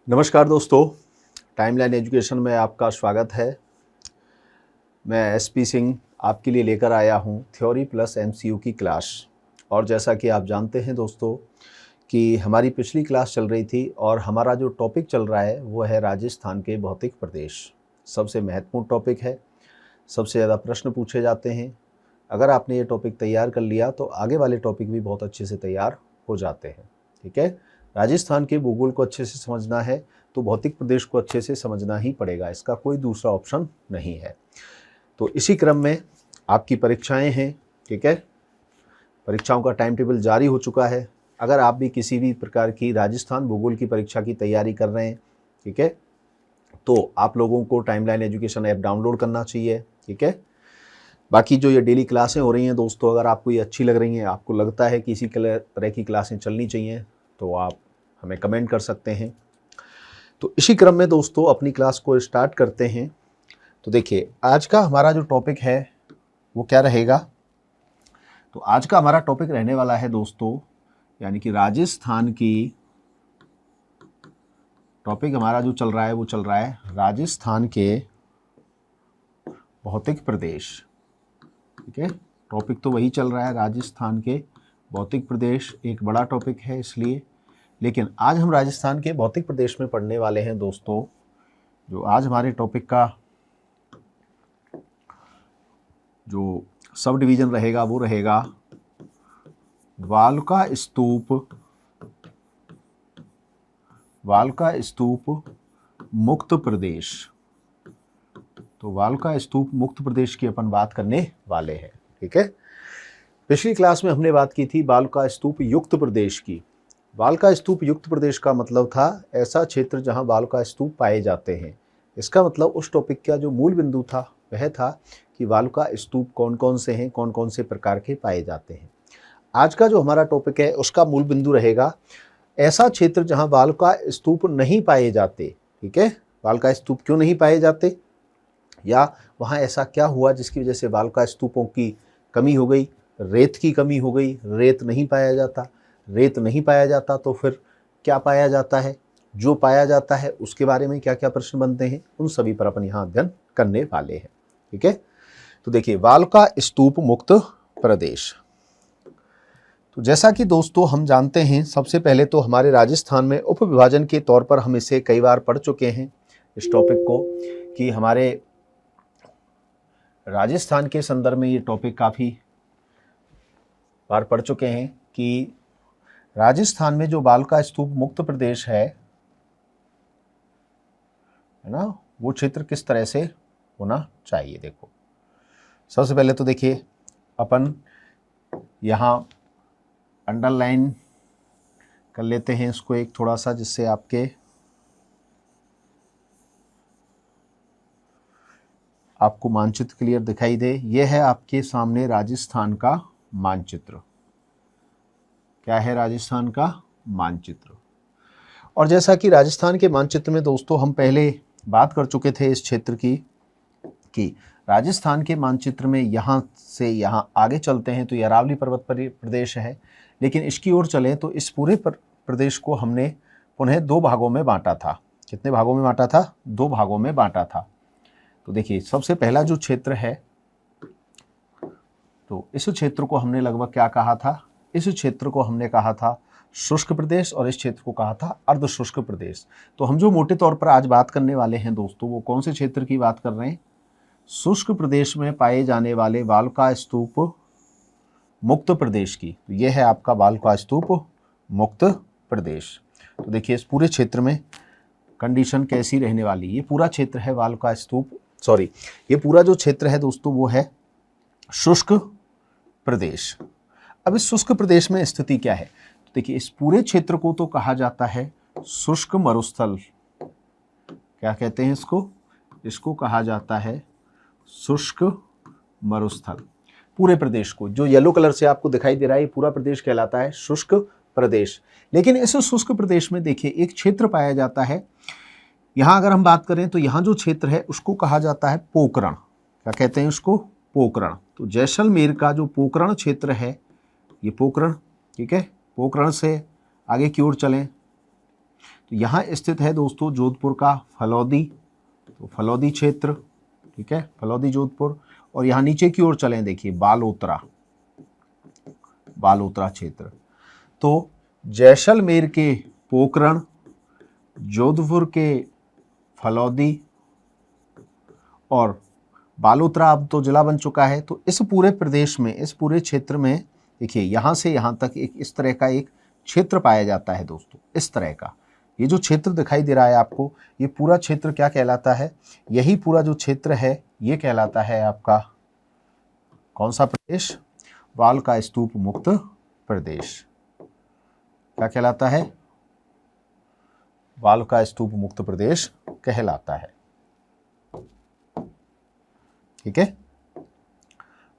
नमस्कार दोस्तों, timeline education में आपका स्वागत है। मैं एसपी सिंह आपके लिए लेकर आया हूं थ्योरी प्लस एमसीयू की क्लास। और जैसा कि आप जानते हैं दोस्तों कि हमारी पिछली क्लास चल रही थी और हमारा जो टॉपिक चल रहा है वो है राजस्थान के भौतिक प्रदेश। सबसे महत्वपूर्ण टॉपिक है, सबसे ज़्यादा प्रश्न पूछे जाते हैं। अगर आपने ये टॉपिक तैयार कर लिया तो आगे वाले टॉपिक भी बहुत अच्छे से तैयार हो जाते हैं। ठीक है, राजस्थान के भूगोल को अच्छे से समझना है तो भौतिक प्रदेश को अच्छे से समझना ही पड़ेगा, इसका कोई दूसरा ऑप्शन नहीं है। तो इसी क्रम में आपकी परीक्षाएं हैं। ठीक है, परीक्षाओं का टाइम टेबल जारी हो चुका है। अगर आप भी किसी भी प्रकार की राजस्थान भूगोल की परीक्षा की तैयारी कर रहे हैं, ठीक है, तो आप लोगों को टाइमलाइन एजुकेशन ऐप डाउनलोड करना चाहिए। ठीक है, बाकी जो ये डेली क्लासें हो रही हैं दोस्तों, अगर आपको ये अच्छी लग रही हैं, आपको लगता है कि इसी तरह की क्लासें चलनी चाहिए, तो आप हमें कमेंट कर सकते हैं। तो इसी क्रम में दोस्तों अपनी क्लास को स्टार्ट करते हैं। तो देखिए, आज का हमारा जो टॉपिक है वो क्या रहेगा। तो आज का हमारा टॉपिक रहने वाला है दोस्तों, यानी कि राजस्थान की टॉपिक हमारा जो चल रहा है वो चल रहा है राजस्थान के भौतिक प्रदेश। ठीक है, टॉपिक तो वही चल रहा है, राजस्थान के भौतिक प्रदेश एक बड़ा टॉपिक है इसलिए। लेकिन आज हम राजस्थान के भौतिक प्रदेश में पढ़ने वाले हैं दोस्तों, जो आज हमारे टॉपिक का जो सब डिवीज़न रहेगा वो रहेगा वाल्का स्तूप मुक्त प्रदेश। तो वाल्का स्तूप मुक्त प्रदेश की अपन बात करने वाले हैं। ठीक है, पिछली क्लास में हमने बात की थी वाल्का स्तूप युक्त प्रदेश की। वाल्का स्तूप युक्त प्रदेश का मतलब था ऐसा क्षेत्र जहां वाल्का स्तूप पाए जाते हैं। इसका मतलब उस टॉपिक का जो मूल बिंदु था वह था कि वाल्का स्तूप कौन कौन से हैं, कौन कौन से प्रकार के पाए जाते हैं। आज का जो हमारा टॉपिक है उसका मूल बिंदु रहेगा ऐसा क्षेत्र जहां वाल्का स्तूप नहीं पाए जाते। ठीक है, वाल्का स्तूप क्यों नहीं पाए जाते, या वहाँ ऐसा क्या हुआ जिसकी वजह से वाल्का स्तूपों की कमी हो गई, रेत की कमी हो गई, रेत नहीं पाया जाता। रेत नहीं पाया जाता तो फिर क्या पाया जाता है, जो पाया जाता है उसके बारे में क्या क्या प्रश्न बनते हैं, उन सभी पर अपन यहाँ अध्ययन करने वाले हैं। ठीक है, तो देखिए वाल्का स्तूप मुक्त प्रदेश। तो जैसा कि दोस्तों हम जानते हैं, सबसे पहले तो हमारे राजस्थान में उप विभाजन के तौर पर हम इसे कई बार पढ़ चुके हैं इस टॉपिक को, कि हमारे राजस्थान के संदर्भ में ये टॉपिक काफ़ी बार पढ़ चुके हैं कि राजस्थान में जो वाल्का स्तूप मुक्त प्रदेश है ना, वो क्षेत्र किस तरह से होना चाहिए। देखो, सबसे पहले तो देखिए अपन यहाँ अंडरलाइन कर लेते हैं इसको एक थोड़ा सा, जिससे आपको मानचित्र क्लियर दिखाई दे। यह है आपके सामने राजस्थान का मानचित्र। क्या है राजस्थान का मानचित्र। और जैसा कि राजस्थान के मानचित्र में दोस्तों हम पहले बात कर चुके थे इस क्षेत्र की, कि राजस्थान के मानचित्र में यहाँ से यहाँ आगे चलते हैं तो ये अरावली पर्वत प्रदेश है। लेकिन इसकी ओर चलें तो इस पूरे प्रदेश को हमने पुनः दो भागों में बांटा था। कितने भागों में बांटा था, दो भागों में बांटा था। तो देखिए सबसे पहला जो क्षेत्र है, तो इस क्षेत्र को हमने लगभग क्या कहा था, इस क्षेत्र को हमने कहा था शुष्क प्रदेश और इस क्षेत्र को कहा था अर्ध शुष्क प्रदेश। तो हम जो मोटे तौर पर आज बात करने वाले हैं दोस्तों, वो कौन से क्षेत्र की बात कर रहे हैं, शुष्क प्रदेश में पाए जाने वाले वाल्का स्तूप मुक्त प्रदेश की। तो यह है आपका वाल्का स्तूप मुक्त प्रदेश। तो देखिए इस पूरे क्षेत्र में कंडीशन कैसी रहने वाली। ये पूरा क्षेत्र है वाल्का स्तूप, ये पूरा जो क्षेत्र है दोस्तों वो है शुष्क प्रदेश। अब इस शुष्क प्रदेश में स्थिति क्या है, तो देखिए इस पूरे क्षेत्र को तो कहा जाता है शुष्क मरुस्थल। क्या कहते हैं इसको, इसको कहा जाता है शुष्क मरुस्थल। पूरे प्रदेश को, जो येलो कलर से आपको दिखाई दे रहा है, ये पूरा प्रदेश कहलाता है शुष्क प्रदेश। लेकिन इस शुष्क प्रदेश में देखिए एक क्षेत्र पाया जाता है, यहाँ अगर हम बात करें तो यहाँ जो क्षेत्र है उसको कहा जाता है पोकरण। क्या कहते हैं उसको, पोकरण। तो जैसलमेर का जो पोकरण क्षेत्र है, ये पोकरण, ठीक है, पोकरण से आगे की ओर चलें तो यहाँ स्थित है दोस्तों जोधपुर का फलौदी, तो फलौदी क्षेत्र, ठीक है, फलौदी जोधपुर। और यहाँ नीचे की ओर चलें, देखिए बालोतरा, बालोतरा क्षेत्र। तो जैसलमेर के पोखरण, जोधपुर के फलौदी और बालोतरा अब तो जिला बन चुका है। तो इस पूरे प्रदेश में, इस पूरे क्षेत्र में देखिए यहाँ से यहाँ तक एक इस तरह का एक क्षेत्र पाया जाता है दोस्तों, इस तरह का। ये जो क्षेत्र दिखाई दे रहा है आपको, ये पूरा क्षेत्र क्या कहलाता है? यही पूरा जो क्षेत्र है ये कहलाता है आपका कौन सा प्रदेश? बाल का स्तूप मुक्त प्रदेश। क्या कहलाता है? बाल का स्तूप मुक्त प्रदेश कहलाता है। ठीक है,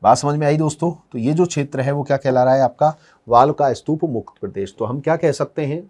बात समझ में आई दोस्तों? तो ये जो क्षेत्र है वो क्या कहला रहा है आपका? बाल का स्तूप मुक्त प्रदेश। तो हम क्या कह सकते हैं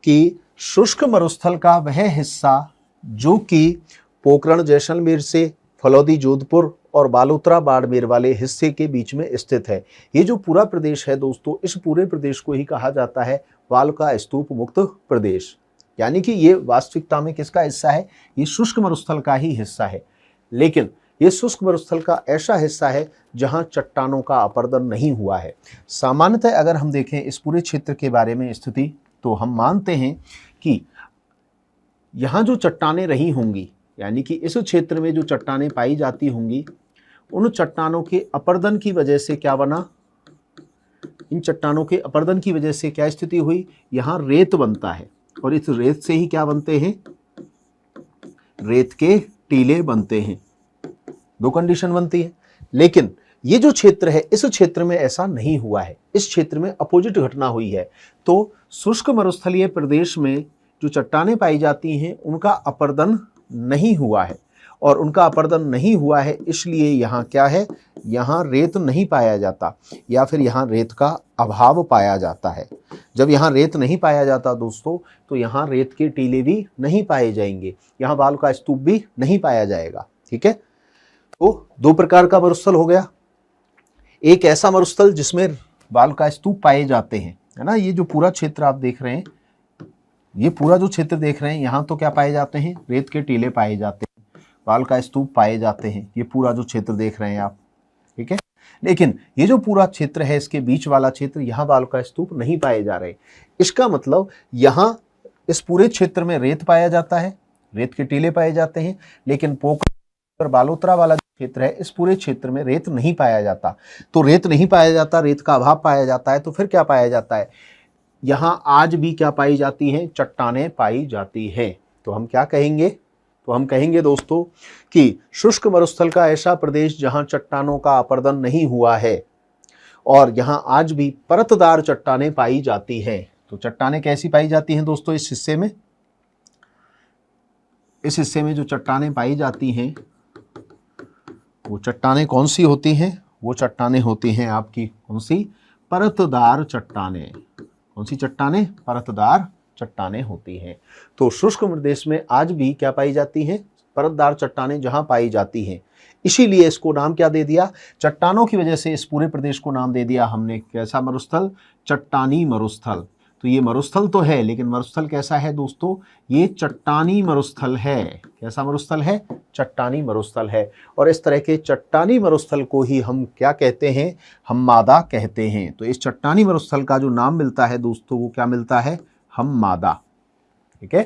कि शुष्क मरुस्थल का वह हिस्सा जो कि पोखरण जैसलमेर से फलौदी जोधपुर और बालोतरा बाड़मेर वाले हिस्से के बीच में स्थित है। ये जो पूरा प्रदेश है दोस्तों, इस पूरे प्रदेश को ही कहा जाता है बाल का स्तूप मुक्त प्रदेश। यानी कि ये वास्तविकता में किसका हिस्सा है? ये शुष्क मरुस्थल का ही हिस्सा है। लेकिन ये शुष्क मरुस्थल का ऐसा हिस्सा है जहां चट्टानों का अपरदन नहीं हुआ है। सामान्यतः अगर हम देखें इस पूरे क्षेत्र के बारे में स्थिति, तो हम मानते हैं कि यहाँ जो चट्टानें रही होंगी, यानी कि इस क्षेत्र में जो चट्टानें पाई जाती होंगी, उन चट्टानों के अपरदन की वजह से क्या बना? इन चट्टानों के अपरदन की वजह से क्या स्थिति हुई? यहाँ रेत बनता है और इस रेत से ही क्या बनते हैं? रेत के टीले बनते हैं। दो कंडीशन बनती है। लेकिन ये जो क्षेत्र है, इस क्षेत्र में ऐसा नहीं हुआ है। इस क्षेत्र में अपोजिट घटना हुई है। तो शुष्क मरुस्थलीय प्रदेश में जो चट्टानें पाई जाती हैं उनका अपरदन नहीं हुआ है, और उनका अपरदन नहीं हुआ है इसलिए यहाँ क्या है? यहाँ रेत नहीं पाया जाता, या फिर यहाँ रेत का अभाव पाया जाता है। जब यहाँ रेत नहीं पाया जाता दोस्तों, तो यहाँ रेत के टीले भी नहीं पाए जाएंगे, यहाँ बाल का स्तूप भी नहीं पाया जाएगा। ठीक है, तो दो प्रकार का मरुस्थल हो गया। एक ऐसा मरुस्थल जिसमें बाल का स्तूप पाए जाते हैं, है ना। ये जो पूरा क्षेत्र आप देख रहे हैं, ये पूरा जो क्षेत्र देख रहे हैं, यहाँ तो क्या पाए जाते हैं? रेत के टीले पाए जाते हैं, बाल का स्तूप पाए जाते हैं। ये पूरा जो क्षेत्र देख रहे हैं आप, ठीक है। लेकिन ये जो पूरा क्षेत्र है, इसके बीच वाला क्षेत्र, यहाँ बाल का स्तूप नहीं पाए जा रहे। इसका मतलब यहाँ इस पूरे क्षेत्र में रेत पाया जाता है, रेत के टीले पाए जाते हैं, लेकिन पोखरण और बालोतरा वाला जो क्षेत्र है, इस पूरे क्षेत्र में रेत नहीं पाया जाता। तो रेत नहीं पाया जाता, रेत का अभाव पाया जाता है, तो फिर क्या पाया जाता है? यहाँ आज भी क्या पाई जाती हैं? चट्टानें पाई जाती हैं। तो हम क्या कहेंगे? तो हम कहेंगे दोस्तों कि शुष्क मरुस्थल का ऐसा प्रदेश जहाँ चट्टानों का अपरदन नहीं हुआ है और यहाँ आज भी परतदार चट्टानें पाई जाती हैं। तो चट्टानें कैसी पाई जाती हैं दोस्तों? इस हिस्से में जो चट्टानें पाई जाती हैं, वो चट्टानें कौन सी होती हैं? वो चट्टानें होती हैं आपकी कौन सी? परतदार चट्टानें। कौन सी चट्टानें? परतदार चट्टानें होती हैं। तो शुष्क प्रदेश में आज भी क्या पाई जाती हैं? परतदार चट्टानें जहां पाई जाती हैं। इसीलिए इसको नाम क्या दे दिया? चट्टानों की वजह से इस पूरे प्रदेश को नाम दे दिया हमने, कैसा मरुस्थल? चट्टानी मरुस्थल। तो ये मरुस्थल तो है, लेकिन मरुस्थल कैसा है दोस्तों? ये चट्टानी मरुस्थल है। कैसा मरुस्थल है? चट्टानी मरुस्थल है। और इस तरह के चट्टानी मरुस्थल को ही हम क्या कहते हैं? हममादा कहते हैं। तो इस चट्टानी मरुस्थल का जो नाम मिलता है दोस्तों, वो क्या मिलता है? हममादा। ठीक है,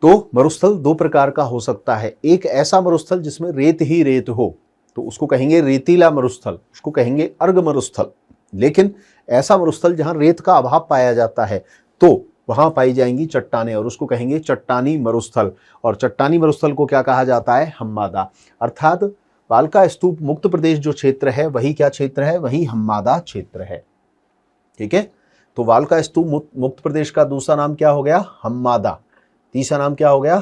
तो मरुस्थल दो प्रकार का हो सकता है। एक ऐसा मरुस्थल जिसमें रेत ही रेत हो, तो उसको कहेंगे रेतीला मरुस्थल, उसको कहेंगे अर्ग मरुस्थल। लेकिन ऐसा मरुस्थल जहां रेत का अभाव पाया जाता है, तो वहां पाई जाएंगी चट्टानें, और उसको कहेंगे चट्टानी मरुस्थल। और चट्टानी मरुस्थल को क्या कहा जाता है? हममादा। अर्थात बाल का स्तूप मुक्त प्रदेश जो क्षेत्र है, वही क्या क्षेत्र है? वही हममादा क्षेत्र है। ठीक है, तो बाल का स्तूप मुक्त प्रदेश का दूसरा नाम क्या हो गया? हममादा। तीसरा नाम क्या हो गया?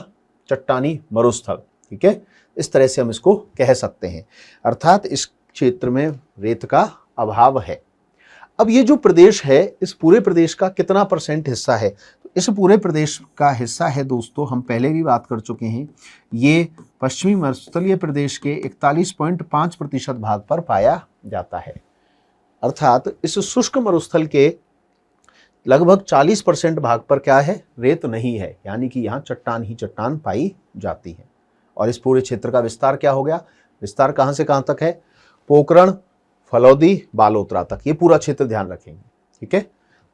चट्टानी मरुस्थल। ठीक है, इस तरह से हम इसको कह सकते हैं। अर्थात इस क्षेत्र में रेत का अभाव है। अब ये जो प्रदेश है, इस पूरे प्रदेश का कितना % हिस्सा है? तो इस पूरे प्रदेश का हिस्सा है दोस्तों, हम पहले भी बात कर चुके हैं, ये पश्चिमी मरुस्थलीय प्रदेश के 41.5% भाग पर पाया जाता है। अर्थात इस शुष्क मरुस्थल के लगभग 40% भाग पर क्या है, रेत नहीं है, यानी कि यहाँ चट्टान ही चट्टान पाई जाती है। और इस पूरे क्षेत्र का विस्तार क्या हो गया, विस्तार कहाँ से कहाँ तक है, पोखरण, फलौदी, बालोतरा तक, ये पूरा क्षेत्र ध्यान रखेंगे। ठीक है,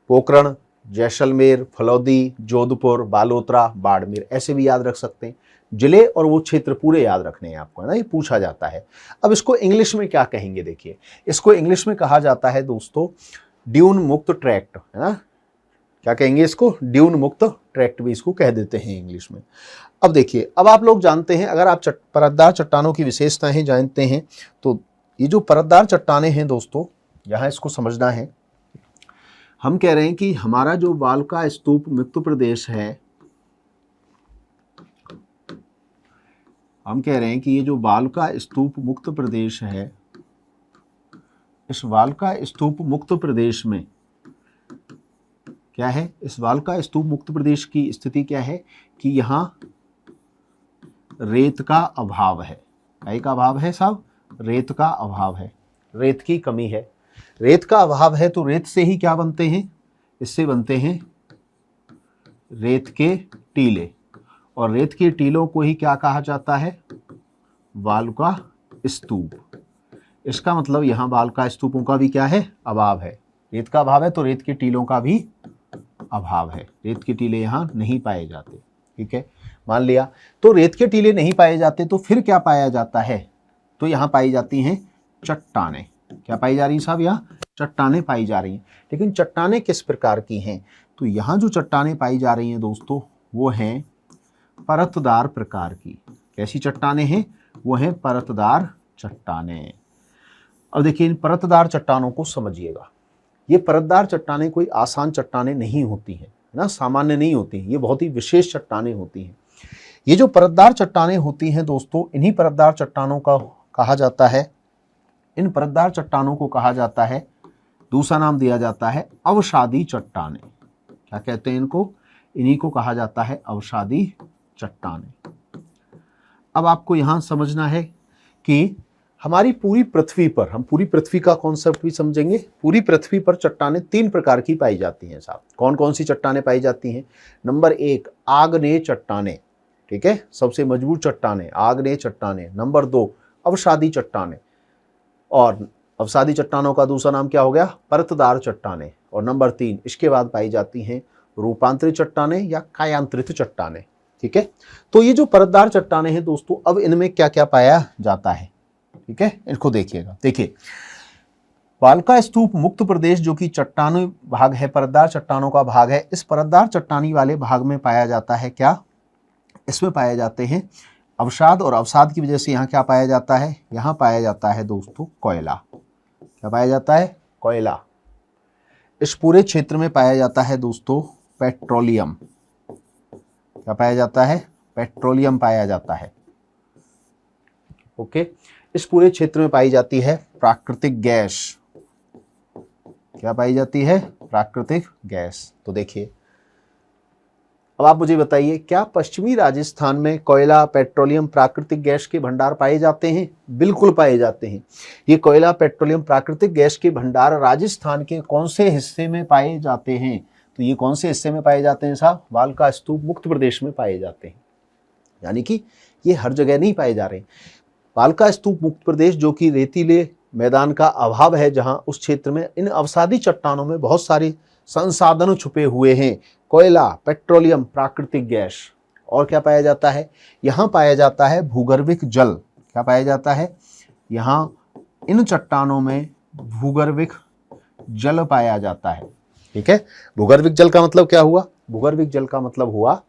पोखरण, जैसलमेर, फलौदी, जोधपुर, बालोतरा, बाड़मेर, ऐसे भी याद रख सकते हैं। जिले और वो क्षेत्र पूरे याद रखने हैं आपको, है ना, ये पूछा जाता है। अब इसको इंग्लिश में क्या कहेंगे, देखिए इसको इंग्लिश में कहा जाता है दोस्तों ड्यून मुक्त ट्रैक्ट, है ना, क्या कहेंगे इसको, ड्यून मुक्त ट्रैक्ट भी इसको कह देते हैं इंग्लिश में। अब देखिए, अब आप लोग जानते हैं, अगर आप परतदार चट्टानों की विशेषताएं जानते हैं तो ये जो परतदार चट्टानें हैं दोस्तों, यहाँ इसको समझना है। हम कह रहे हैं कि हमारा जो वालका स्तूप मुक्त प्रदेश है, हम कह रहे हैं कि ये जो वालका स्तूप मुक्त प्रदेश है, इस वालका स्तूप मुक्त प्रदेश में क्या है, इस वालका स्तूप मुक्त प्रदेश की स्थिति क्या है कि यहाँ रेत का अभाव है। क्या का अभाव है साहब, रेत का अभाव है, रेत की कमी है। रेत का अभाव है तो रेत से ही क्या बनते हैं, इससे बनते हैं रेत के टीले, और रेत के टीलों को ही क्या कहा जाता है, वालुका स्तूप। इसका मतलब यहाँ वालुका स्तूपों का भी क्या है, अभाव है। रेत का अभाव है तो रेत के टीलों का भी अभाव है, रेत के टीले यहाँ नहीं पाए जाते। ठीक है, मान लिया, तो रेत के टीले नहीं पाए जाते तो फिर क्या पाया जाता है, तो यहाँ पाई जाती हैं चट्टानें। क्या पाई जा रही है साहब, यहाँ चट्टानें पाई जा रही हैं। लेकिन चट्टानें किस प्रकार की हैं, तो यहाँ जो चट्टानें पाई जा रही हैं दोस्तों वो हैं परतदार प्रकार की। कैसी चट्टानें हैं, वो हैं परतदार चट्टानें। अब देखिए इन परतदार चट्टानों को समझिएगा। ये परतदार चट्टानें कोई आसान चट्टानें नहीं होती हैं ना, सामान्य नहीं होती, ये बहुत ही विशेष चट्टानें होती हैं। ये जो परतदार चट्टानें होती हैं दोस्तों, इन्हीं परतदार चट्टानों का कहा जाता है, इन परतदार चट्टानों को कहा जाता है, दूसरा नाम दिया जाता है अवसादी चट्टानें। क्या कहते हैं इनको, इन्हीं को कहा जाता है अवसादी चट्टानें। अब आपको यहां समझना है कि हमारी पूरी पृथ्वी पर, हम पूरी पृथ्वी का कॉन्सेप्ट भी समझेंगे। पूरी पृथ्वी पर चट्टानें 3 प्रकार की पाई जाती हैं साहब। कौन कौन सी चट्टानें पाई जाती हैं, नंबर 1 आग्नेय चट्टानें, ठीक है, सबसे मजबूत चट्टानें आग्नेय चट्टानें। नंबर 2 अवसादी चट्टानें, और अवसादी चट्टानों का दूसरा नाम क्या हो गया, परतदार चट्टानें। और नंबर 3 इसके बाद पाई जाती हैं रूपांतरित चट्टानें या कायांतरित चट्टानें। ठीक है, तो ये जो परतदार चट्टानें हैं दोस्तों, अब इनमें क्या क्या पाया जाता है, ठीक है, इनको देखिएगा। देखिए वालका स्तूप मुक्त प्रदेश जो कि चट्टानी भाग है, परतदार चट्टानों का भाग है, इस परतदार चट्टानी वाले भाग में पाया जाता है क्या, इसमें पाए जाते हैं अवसाद, और अवसाद की वजह से यहाँ क्या पाया जाता है, यहाँ पाया जाता है दोस्तों कोयला। क्या पाया जाता है, कोयला। इस पूरे क्षेत्र में पाया जाता है दोस्तों पेट्रोलियम। क्या पाया जाता है, पेट्रोलियम पाया जाता है। ओके, इस पूरे क्षेत्र में पाई जाती है प्राकृतिक गैस। क्या पाई जाती है, प्राकृतिक गैस। तो देखिए अब आप मुझे बताइए, क्या पश्चिमी राजस्थान में कोयला, पेट्रोलियम, प्राकृतिक गैस के भंडार पाए जाते हैं? बिल्कुल पाए जाते हैं। ये कोयला, पेट्रोलियम, प्राकृतिक गैस के भंडार राजस्थान के कौन से हिस्से में पाए जाते हैं? तो ये कौन से हिस्से में पाए जाते हैं साहब, वालका स्तूप मुक्त प्रदेश में पाए जाते हैं। यानी कि ये हर जगह नहीं पाए जा रहे। वालका स्तूप मुक्त प्रदेश जो कि रेतीले मैदान का अभाव है, जहां उस क्षेत्र में इन अवसादी चट्टानों में बहुत सारे संसाधन छुपे हुए हैं, कोयला, पेट्रोलियम, प्राकृतिक गैस। और क्या पाया जाता है, यहाँ पाया जाता है भूगर्भिक जल। क्या पाया जाता है, यहाँ इन चट्टानों में भूगर्भिक जल पाया जाता है। ठीक है, भूगर्भिक जल का मतलब क्या हुआ, भूगर्भिक जल का मतलब हुआ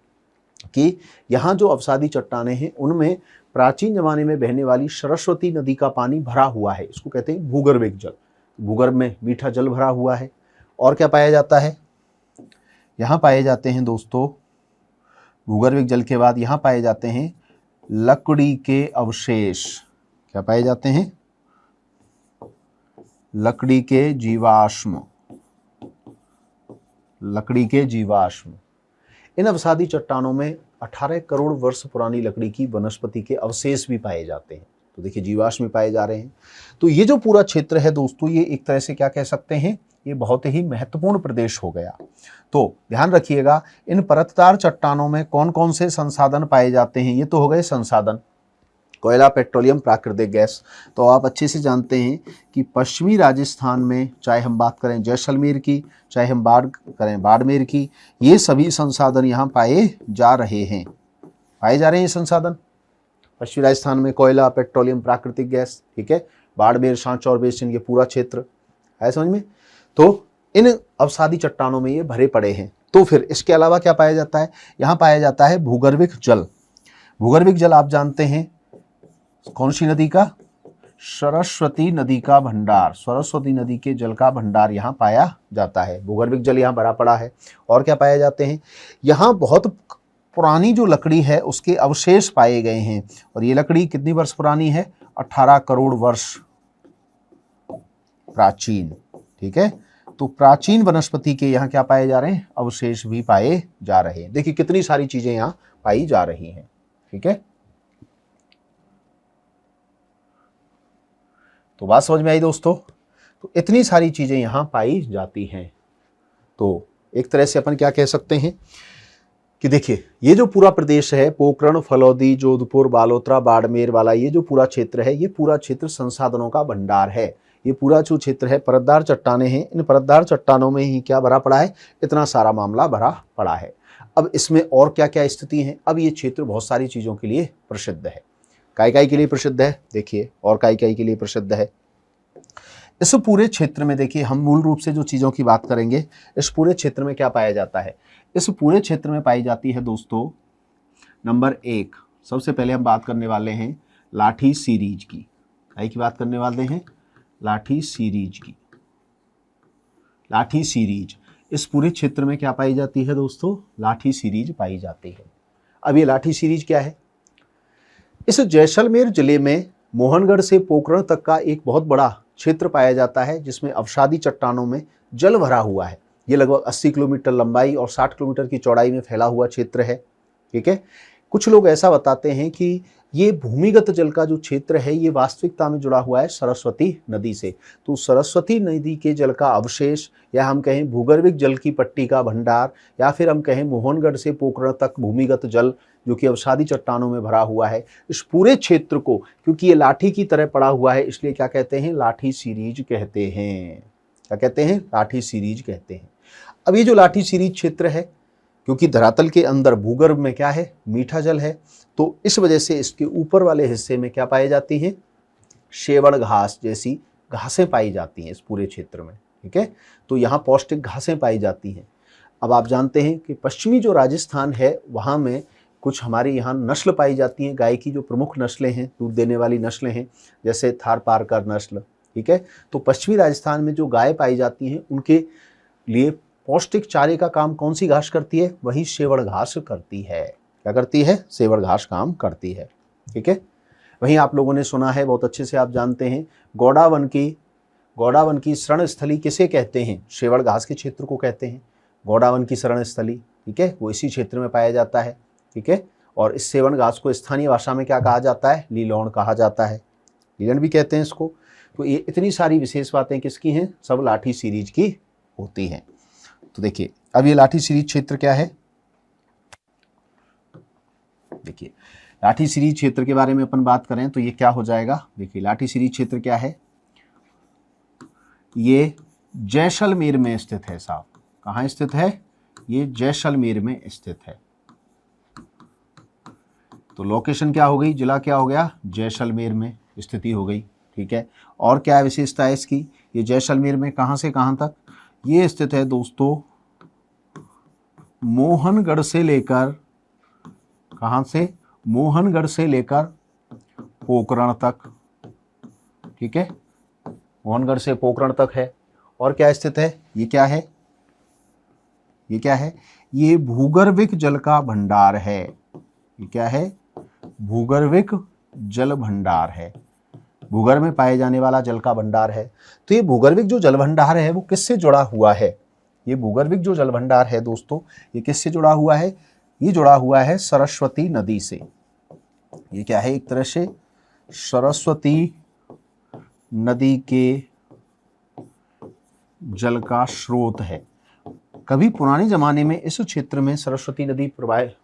कि यहाँ जो अवसादी चट्टानें हैं उनमें प्राचीन जमाने में बहने वाली सरस्वती नदी का पानी भरा हुआ है, इसको कहते हैं भूगर्भिक जल। भूगर्भ में मीठा जल भरा हुआ है। और क्या पाया जाता है, यहाँ पाए जाते हैं दोस्तों भूगर्भिक जल के बाद यहाँ पाए जाते हैं लकड़ी के अवशेष। क्या पाए जाते हैं, लकड़ी के जीवाश्म। लकड़ी के जीवाश्म। इन अवसादी चट्टानों में 18 करोड़ वर्ष पुरानी लकड़ी की वनस्पति के अवशेष भी पाए जाते हैं। तो देखिए जीवाश्म में पाए जा रहे हैं। तो ये जो पूरा क्षेत्र है दोस्तों, ये एक तरह से क्या कह सकते हैं, ये बहुत ही महत्वपूर्ण प्रदेश हो गया। तो ध्यान रखिएगा, इन परतदार चट्टानों में कौन कौन से संसाधन पाए जाते हैं। ये तो हो गए संसाधन, कोयला, पेट्रोलियम, प्राकृतिक गैस। तो आप अच्छे से जानते हैं कि पश्चिमी राजस्थान में, चाहे हम बात करें जैसलमेर की, चाहे हम बात करें बाड़मेर की, ये सभी संसाधन यहाँ पाए जा रहे हैं, पाए जा रहे हैं ये संसाधन। पश्चिमी राजस्थान में कोयला, पेट्रोलियम, प्राकृतिक गैस, ठीक है। बाड़मेर, सांचौर बेसिन, ये पूरा क्षेत्र है समझ में। तो इन अवसादी चट्टानों में ये भरे पड़े हैं। तो फिर इसके अलावा क्या पाया जाता है, यहाँ पाया जाता है भूगर्भिक जल। भूगर्भिक जल आप जानते हैं कौन सी नदी का, सरस्वती नदी का भंडार, सरस्वती नदी के जल का भंडार यहाँ पाया जाता है। भूगर्भिक जल यहाँ भरा पड़ा है। और क्या पाए जाते हैं, यहाँ बहुत पुरानी जो लकड़ी है उसके अवशेष पाए गए हैं। और ये लकड़ी कितनी वर्ष पुरानी है, 18 करोड़ वर्ष प्राचीन, ठीक है। तो प्राचीन वनस्पति के यहाँ क्या पाए जा रहे हैं, अवशेष भी पाए जा रहे हैं। देखिए कितनी सारी चीजें यहाँ पाई जा रही हैं, ठीक है। तो बात समझ में आई दोस्तों। तो इतनी सारी चीजें यहाँ पाई जाती हैं। तो एक तरह से अपन क्या कह सकते हैं कि देखिए ये जो पूरा प्रदेश है, पोखरण, फलौदी, जोधपुर, बालोतरा, बाड़मेर वाला ये जो पूरा क्षेत्र है, ये पूरा क्षेत्र संसाधनों का भंडार है। ये पूरा जो क्षेत्र है, परतदार चट्टानें हैं, इन परतदार चट्टानों में ही क्या भरा पड़ा है, इतना सारा मामला भरा पड़ा है। अब इसमें और क्या क्या स्थिति है, अब ये क्षेत्र बहुत सारी चीज़ों के लिए प्रसिद्ध है। काय के लिए प्रसिद्ध है, देखिए, और काय के लिए प्रसिद्ध है। इस पूरे क्षेत्र में देखिए हम मूल रूप से जो चीज़ों की बात करेंगे, इस पूरे क्षेत्र में क्या पाया जाता है, इस पूरे क्षेत्र में पाई जाती है दोस्तों, नंबर 1 सबसे पहले हम बात करने वाले हैं लाठी सीरीज की। काय की बात करने वाले हैं, लाठी सीरीज की। लाठी सीरीज इस पूरे क्षेत्र में क्या पाई जाती है दोस्तों, लाठी सीरीज पाई जाती है। अब ये लाठी सीरीज क्या है, इस जैसलमेर जिले में मोहनगढ़ से पोखरण तक का एक बहुत बड़ा क्षेत्र पाया जाता है, जिसमें अवसादी चट्टानों में जल भरा हुआ है। ये लगभग 80 किलोमीटर लंबाई और 60 किलोमीटर की चौड़ाई में फैला हुआ क्षेत्र है, ठीक है। कुछ लोग ऐसा बताते हैं कि ये भूमिगत जल का जो क्षेत्र है, ये वास्तविकता में जुड़ा हुआ है सरस्वती नदी से। तो सरस्वती नदी के जल का अवशेष, या हम कहें भूगर्भिक जल की पट्टी का भंडार, या फिर हम कहें मोहनगढ़ से पोखरण तक भूमिगत जल जो कि अवसादी चट्टानों में भरा हुआ है, इस पूरे क्षेत्र को, क्योंकि ये लाठी की तरह पड़ा हुआ है, इसलिए क्या कहते हैं, लाठी सीरीज कहते हैं। क्या कहते हैं, लाठी सीरीज कहते हैं। अब ये जो लाठी सीरीज क्षेत्र है, क्योंकि धरातल के अंदर भूगर्भ में क्या है, मीठा जल है, तो इस वजह से इसके ऊपर वाले हिस्से में क्या पाई जाती हैं, शेवड़ घास जैसी घासें पाई जाती हैं इस पूरे क्षेत्र में, ठीक है। तो यहाँ पौष्टिक घासें पाई जाती हैं। अब आप जानते हैं कि पश्चिमी जो राजस्थान है, वहाँ में कुछ हमारे यहाँ नस्ल पाई जाती हैं गाय की, जो प्रमुख नस्लें हैं, दूध देने वाली नस्लें हैं, जैसे थारपारकर नस्ल, ठीक है। तो पश्चिमी राजस्थान में जो गाय पाई जाती हैं, उनके लिए पौष्टिक चारे का काम कौन सी घास करती है, वही शेवड़ घास करती है। क्या करती है, शेवड़ घास काम करती है, ठीक है। वहीं आप लोगों ने सुना है, बहुत अच्छे से आप जानते हैं, गौड़ावन की शरण स्थली किसे कहते हैं, शेवड़ घास के क्षेत्र को कहते हैं गौड़ावन की शरण स्थली, ठीक है। वो इसी क्षेत्र में पाया जाता है, ठीक है। और इस शेवड़ घास को स्थानीय भाषा में क्या कहा जाता है, लीलौन कहा जाता है, लीलन भी कहते हैं इसको। तो ये इतनी सारी विशेष बातें किसकी हैं, सब लाठी सीरीज की होती हैं। तो देखिए अब ये लाठी सीरीज क्षेत्र क्या है, देखिए लाठी सीरीज क्षेत्र के बारे में अपन बात करें तो ये क्या हो जाएगा, देखिए लाठी सीरीज क्षेत्र क्या है, ये जैसलमेर में स्थित है साहब। कहाँ स्थित है, ये जैसलमेर में स्थित है। तो लोकेशन क्या हो गई, जिला क्या हो गया, जैसलमेर में स्थिति हो गई, ठीक है। और क्या विशेषता है इसकी, ये जैसलमेर में कहाँ से कहाँ तक, ये स्थित है दोस्तों मोहनगढ़ से लेकर, कहाँ से, मोहनगढ़ से लेकर पोखरण तक, ठीक है। मोहनगढ़ से पोखरण तक है। और क्या स्थित है, ये क्या है, ये क्या है, ये भूगर्भिक जल का भंडार है। ये क्या है, भूगर्भिक जल भंडार है, भूगर्भ में पाए जाने वाला जल का भंडार है। तो ये भूगर्भिक जो जल भंडार है वो किससे जुड़ा हुआ है, ये भूगर्भिक जो जल भंडार है दोस्तों, ये किससे जुड़ा हुआ है, ये जुड़ा हुआ है सरस्वती नदी से। ये क्या है, एक तरह से सरस्वती नदी के जल का स्रोत है। कभी पुराने जमाने में इस क्षेत्र में सरस्वती नदी प्रवाहित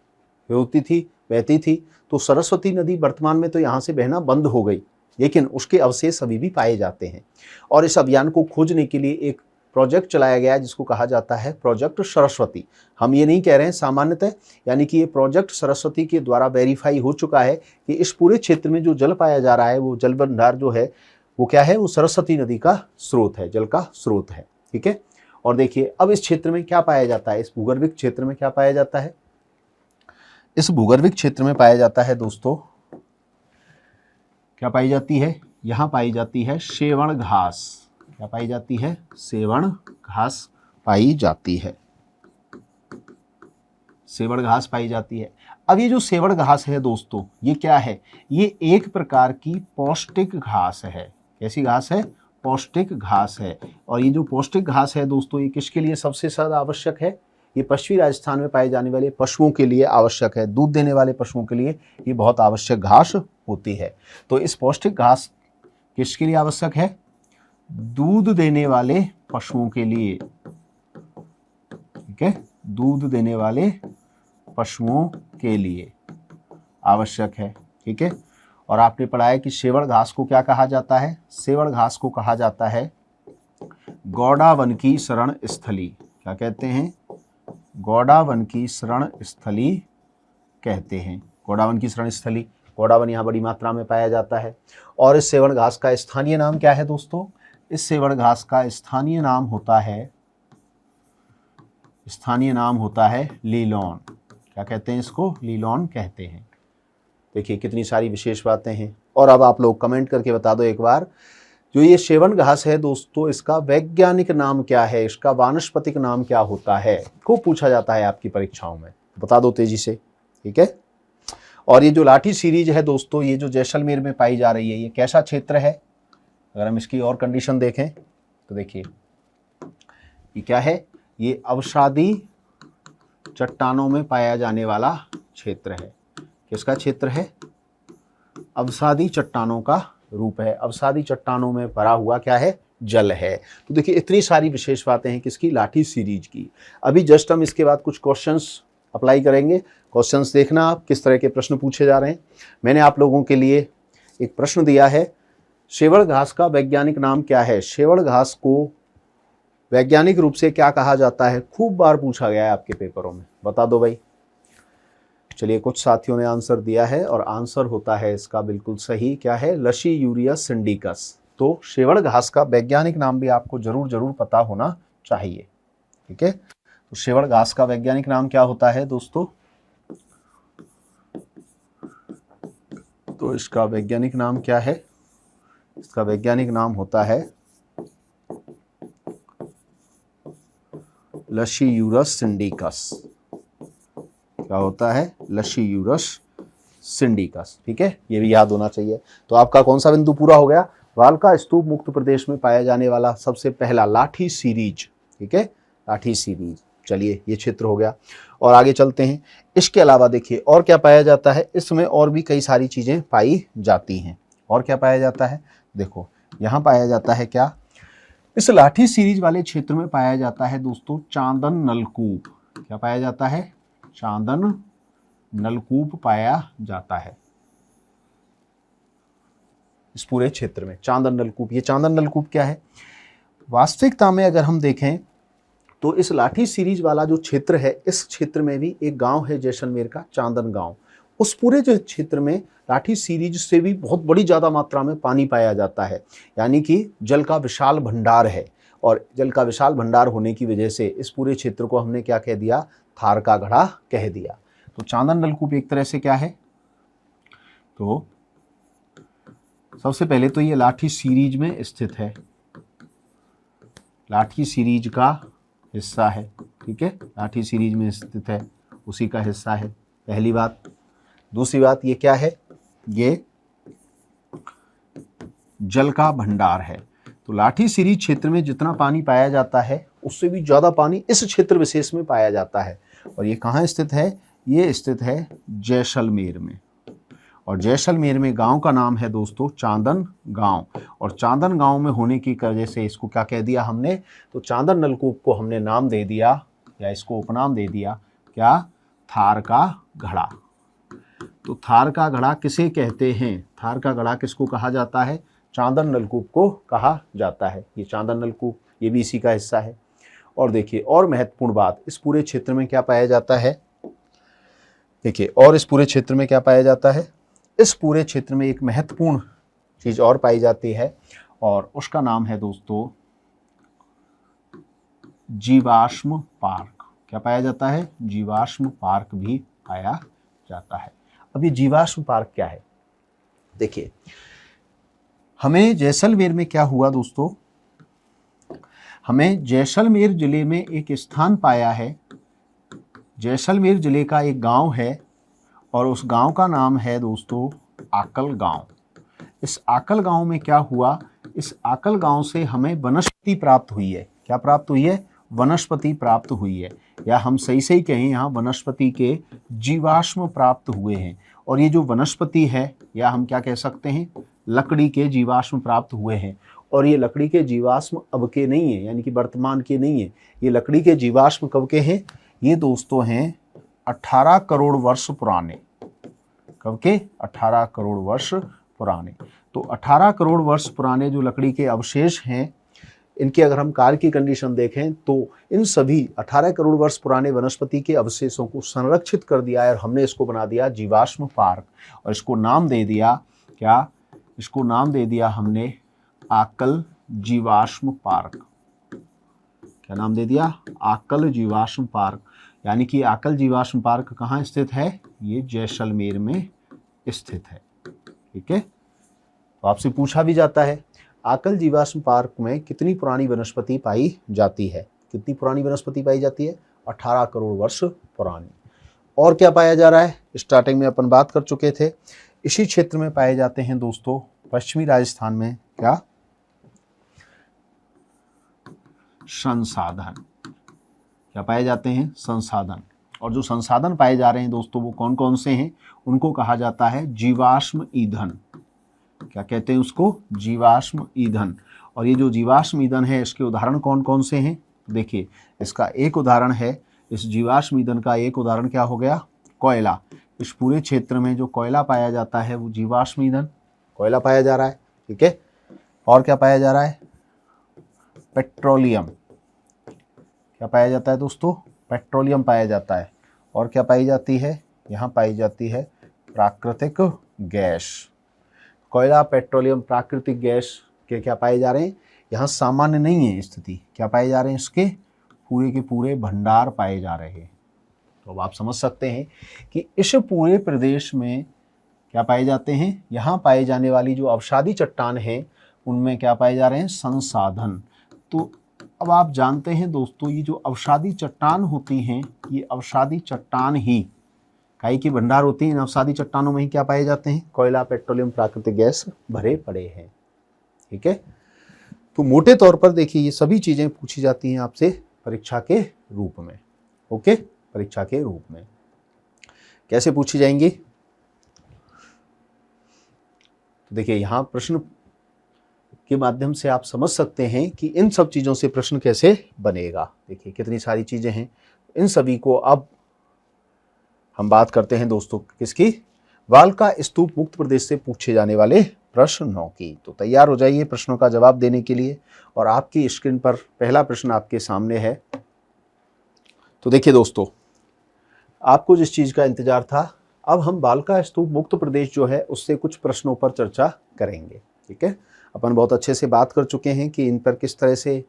होती थी, बहती थी। तो सरस्वती नदी वर्तमान में तो यहाँ से बहना बंद हो गई, लेकिन उसके अवशेष अभी भी पाए जाते हैं। और इस अभियान को खोजने के लिए एक प्रोजेक्ट चलाया गया है जिसको कहा जाता है प्रोजेक्ट सरस्वती। हम ये नहीं कह रहे हैं सामान्यतः, यानी कि ये प्रोजेक्ट सरस्वती के द्वारा वेरीफाई हो चुका है कि इस पूरे क्षेत्र में जो जल पाया जा रहा है, वो जल भंडार जो है वो क्या है, वो सरस्वती नदी का स्रोत है, जल का स्रोत है। ठीक है। और देखिए अब इस क्षेत्र में क्या पाया जाता है, इस भूगर्भिक क्षेत्र में क्या पाया जाता है, इस भूगर्भिक क्षेत्र में पाया जाता है दोस्तों, क्या पाई जाती है, यहां पाई जाती है सेवण घास। क्या पाई जाती है, सेवण घास पाई जाती है, सेवण घास पाई जाती है। अब ये जो सेवण घास है दोस्तों, ये क्या है, ये एक प्रकार की पौष्टिक घास है। कैसी घास है, पौष्टिक घास है। और ये जो पौष्टिक घास है दोस्तों, ये किसके लिए सबसे ज्यादा आवश्यक है, ये पश्चिमी राजस्थान में पाए जाने वाले पशुओं के लिए आवश्यक है। दूध देने वाले पशुओं के लिए ये बहुत आवश्यक घास होती है। तो इस पौष्टिक घास किसके लिए आवश्यक है, दूध देने वाले पशुओं के लिए। ठीक है, दूध देने वाले पशुओं के लिए आवश्यक है। ठीक है। और आपने पढ़ा है कि सेवण घास को क्या कहा जाता है, सेवण घास को कहा जाता है गौड़ा वन की शरण स्थली। क्या कहते हैं, गौड़ा वन की शरण स्थली कहते हैं। गौड़ा वन की शरण स्थली, गौड़ा वन यहाँ बड़ी मात्रा में पाया जाता है। और इस सेवण घास का स्थानीय नाम क्या है दोस्तों, इस सेवण घास का स्थानीय नाम होता है, स्थानीय नाम होता है लीलॉन। क्या कहते हैं इसको, लीलॉन कहते हैं। देखिए कितनी सारी विशेष बातें हैं। और अब आप लोग कमेंट करके बता दो एक बार, जो ये सेवण घास है दोस्तों, इसका वैज्ञानिक नाम क्या है, इसका वानस्पतिक नाम क्या होता है, खूब पूछा जाता है आपकी परीक्षाओं में, बता दो तेजी से। ठीक है। और ये जो लाठी सीरीज है दोस्तों, ये जो जैसलमेर में पाई जा रही है, ये कैसा क्षेत्र है, अगर हम इसकी और कंडीशन देखें तो देखिए ये क्या है, ये अवसादी चट्टानों में पाया जाने वाला क्षेत्र है। किसका क्षेत्र है, अवसादी चट्टानों का रूप है। अवसादी चट्टानों में भरा हुआ क्या है, जल है। तो देखिए इतनी सारी विशेष बातें हैं किसकी, लाठी सीरीज की। अभी जस्ट हम इसके बाद कुछ क्वेश्चंस अप्लाई करेंगे। क्वेश्चंस देखना आप किस तरह के प्रश्न पूछे जा रहे हैं। मैंने आप लोगों के लिए एक प्रश्न दिया है, सेवण घास का वैज्ञानिक नाम क्या है। सेवण घास को वैज्ञानिक रूप से क्या कहा जाता है, खूब बार पूछा गया है आपके पेपरों में, बता दो भाई। चलिए कुछ साथियों ने आंसर दिया है और आंसर होता है इसका बिल्कुल सही, क्या है, लशीयूरियस सिंडिकस। तो सेवण घास का वैज्ञानिक नाम भी आपको जरूर पता होना चाहिए। ठीक है। तो सेवण घास का वैज्ञानिक नाम क्या होता है दोस्तों, तो इसका वैज्ञानिक नाम क्या है, इसका वैज्ञानिक नाम होता है लशीयूरस सिंडिकस। क्या होता है, लशीयूरस सिंडिकस। ठीक है, ये भी याद होना चाहिए। तो आपका कौन सा बिंदु पूरा हो गया, भालका स्तूप मुक्त प्रदेश में पाया जाने वाला सबसे पहला लाठी सीरीज। ठीक है, लाठी सीरीज। चलिए ये क्षेत्र हो गया और आगे चलते हैं। इसके अलावा देखिए और क्या पाया जाता है, इसमें और भी कई सारी चीजें पाई जाती हैं। और क्या पाया जाता है, देखो यहाँ पाया जाता है क्या, इस लाठी सीरीज वाले क्षेत्र में पाया जाता है दोस्तों चांदन नलकूप। क्या पाया जाता है, चांदन नलकूप पाया जाता है इस पूरे क्षेत्र में, चांदन नलकूप। ये चांदन नलकूप क्या है, वास्तविकता में अगर हम देखें तो इस लाठी सीरीज वाला जो क्षेत्र है, इस क्षेत्र में भी एक गांव है जैसलमेर का, चांदन गांव। उस पूरे जो क्षेत्र में लाठी सीरीज से भी बहुत बड़ी ज़्यादा मात्रा में पानी पाया जाता है, यानी कि जल का विशाल भंडार है। और जल का विशाल भंडार होने की वजह से इस पूरे क्षेत्र को हमने क्या कह दिया, थार का घड़ा कह दिया। तो चांदन नलकूप एक तरह से क्या है, तो सबसे पहले तो ये लाठी सीरीज में स्थित है, लाठी सीरीज का हिस्सा है। ठीक है, लाठी सीरीज में स्थित है, उसी का हिस्सा है, पहली बात। दूसरी बात ये क्या है, ये जल का भंडार है। तो लाठी सीरीज क्षेत्र में जितना पानी पाया जाता है उससे भी ज़्यादा पानी इस क्षेत्र विशेष में पाया जाता है। और ये कहाँ स्थित है, ये स्थित है जैसलमेर में। और जैसलमेर में गांव का नाम है दोस्तों चांदन गांव। और चांदन गांव में होने की वजह से इसको क्या कह दिया हमने, तो चांदन नलकूप को हमने नाम दे दिया या इसको उपनाम दे दिया क्या, थार का घड़ा। तो थार का घड़ा किसे कहते हैं, थार का घड़ा किसको कहा जाता है, चांदन नलकूप को कहा जाता है। ये चांदन नलकूप ये भी इसी का हिस्सा है। और देखिए और महत्वपूर्ण बात, इस पूरे क्षेत्र में क्या पाया जाता है, देखिए और इस पूरे क्षेत्र में क्या पाया जाता है, इस पूरे क्षेत्र में एक महत्वपूर्ण चीज और पाई जाती है और उसका नाम है दोस्तों जीवाश्म पार्क। क्या पाया जाता है, जीवाश्म पार्क भी पाया जाता है। अब ये जीवाश्म पार्क क्या है, देखिए हमें जैसलमेर में क्या हुआ दोस्तों, हमें जैसलमेर जिले में एक स्थान पाया है, जैसलमेर जिले का एक गांव है और उस गांव का नाम है दोस्तों आकल गांव। इस आकल गांव में क्या हुआ, इस आकल गांव से हमें वनस्पति प्राप्त हुई है। क्या प्राप्त हुई है, वनस्पति प्राप्त हुई है, या हम सही सही कहें यहाँ वनस्पति के जीवाश्म प्राप्त हुए हैं। और ये जो वनस्पति है या हम क्या कह सकते हैं, लकड़ी के जीवाश्म प्राप्त हुए हैं। और ये लकड़ी के जीवाश्म अब के नहीं है, यानी कि वर्तमान के नहीं है, ये लकड़ी के जीवाश्म कब के हैं, ये दोस्तों हैं 18 करोड़ वर्ष पुराने। कब के, 18 करोड़ वर्ष पुराने। तो 18 करोड़ वर्ष पुराने जो लकड़ी के अवशेष हैं, इनके अगर हम कार्य की कंडीशन देखें तो इन सभी 18 करोड़ वर्ष पुराने वनस्पति के अवशेषों को संरक्षित कर दिया है और हमने इसको बना दिया जीवाश्म पार्क। और इसको नाम दे दिया क्या, इसको नाम दे दिया हमने आकल जीवाश्म पार्क। क्या नाम दे दिया, आकल जीवाश्म पार्क। यानी कि आकल जीवाश्म पार्क कहाँ स्थित है, ये जैसलमेर में स्थित है। ठीक है, तो आपसे पूछा भी जाता है आकल जीवाश्म पार्क में कितनी पुरानी वनस्पति पाई जाती है, कितनी पुरानी वनस्पति पाई जाती है, 18 करोड़ वर्ष पुरानी। और क्या पाया जा रहा है, स्टार्टिंग में अपन बात कर चुके थे, इसी क्षेत्र में पाए जाते हैं दोस्तों पश्चिमी राजस्थान में क्या, संसाधन। क्या पाए जाते हैं, संसाधन। और जो संसाधन पाए जा रहे हैं दोस्तों वो कौन कौन से हैं, उनको कहा जाता है जीवाश्म ईंधन। क्या कहते हैं उसको, जीवाश्म ईंधन। और ये जो जीवाश्म ईंधन है इसके उदाहरण कौन कौन से हैं, देखिए इसका एक उदाहरण है, इस जीवाश्म ईंधन का एक उदाहरण क्या हो गया, कोयला। इस पूरे क्षेत्र में जो कोयला पाया जाता है वो जीवाश्म ईंधन, कोयला पाया जा रहा है। ठीक है, और क्या पाया जा रहा है, पेट्रोलियम। क्या पाया जाता है दोस्तों, पेट्रोलियम पाया जाता है। और क्या पाई जाती है, यहाँ पाई जाती है प्राकृतिक गैस। कोयला, पेट्रोलियम, प्राकृतिक गैस के क्या पाए जा रहे हैं, यहाँ सामान्य नहीं है स्थिति, क्या पाए जा रहे हैं, इसके पूरे के पूरे भंडार पाए जा रहे हैं। तो अब आप समझ सकते हैं कि इस पूरे प्रदेश में क्या पाए जाते हैं, यहाँ पाए जाने वाली जो अवसादी चट्टान है उनमें क्या पाए जा रहे हैं, संसाधन। तो अब आप जानते हैं दोस्तों ये जो अवसादी चट्टान होती हैं, ये अवसादी चट्टान ही काई की भंडार होती है। इन अवसादी चट्टानों में ही क्या पाए जाते हैं, कोयला, पेट्रोलियम, प्राकृतिक गैस भरे पड़े हैं। ठीक है, तो मोटे तौर पर देखिए ये सभी चीजें पूछी जाती हैं आपसे परीक्षा के रूप में। ओके, परीक्षा के रूप में कैसे पूछी जाएंगी, तो देखिए यहाँ प्रश्न के माध्यम से आप समझ सकते हैं कि इन सब चीजों से प्रश्न कैसे बनेगा। देखिए कितनी सारी चीजें हैं, इन सभी को अब हम बात करते हैं दोस्तों किसकी, वाल्का स्तूप मुक्त प्रदेश से पूछे जाने वाले प्रश्नों की। तो तैयार हो जाइए प्रश्नों का जवाब देने के लिए। और आपकी स्क्रीन पर पहला प्रश्न आपके सामने है। तो देखिए दोस्तों, आपको जिस चीज का इंतजार था, अब हम वाल्का स्तूप मुक्त प्रदेश जो है उससे कुछ प्रश्नों पर चर्चा करेंगे। ठीक है, अपन बहुत अच्छे से बात कर चुके हैं कि इन पर किस तरह से